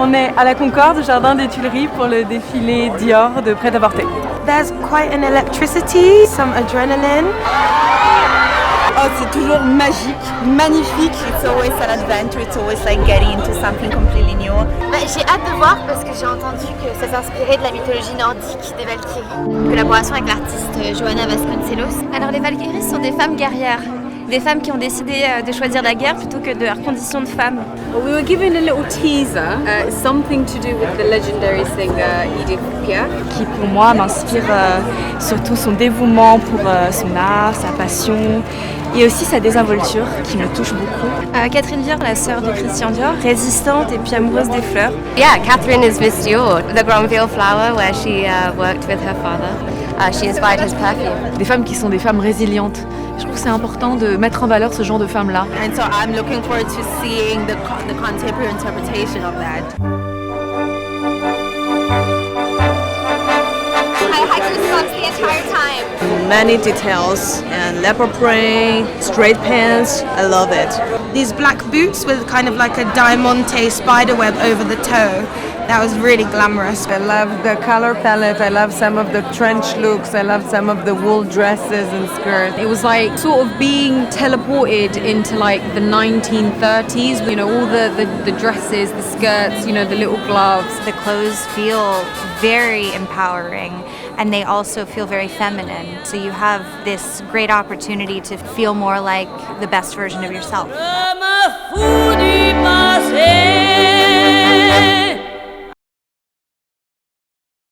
On est à la Concorde, Jardin des Tuileries pour le défilé Dior de prêt-à-porter. There's quite an electricity, some adrenaline. Oh, c'est toujours magique, magnifique. It's always an adventure, it's always like getting into something completely new. J'ai hâte de voir parce que j'ai entendu que ça s'inspirait de la mythologie nordique des Valkyries. Collaboration avec l'artiste Joana Vasconcelos. Alors les Valkyries sont des femmes guerrières. Des femmes qui ont décidé de choisir la guerre plutôt que de leur condition de femme. We were given a little teaser, something to do with the legendary singer Pierre. Qui pour moi m'inspire surtout son dévouement pour son art, sa passion et aussi sa désinvolture qui me touche beaucoup. Catherine Dior, la sœur de Christian Dior, résistante et puis amoureuse des fleurs. Yeah, Catherine is Miss Dior, the Granville flower where she worked with her father. She inspired his perfume. Des femmes qui sont des femmes résilientes. Je trouve que c'est important de mettre en valeur ce genre de femmes-là. And so I'm looking forward to seeing the contemporary interpretation of that. I had goosebumps the entire time. Many details and leopard print, straight pants. I love it. These black boots with kind of like a diamante spiderweb over the toe. That was really glamorous. I love the color palette, I love some of the trench looks, I love some of the wool dresses and skirts. It was like sort of being teleported into like the 1930s, you know, all the dresses, the skirts, you know, the little gloves. The clothes feel very empowering and they also feel very feminine. So you have this great opportunity to feel more like the best version of yourself.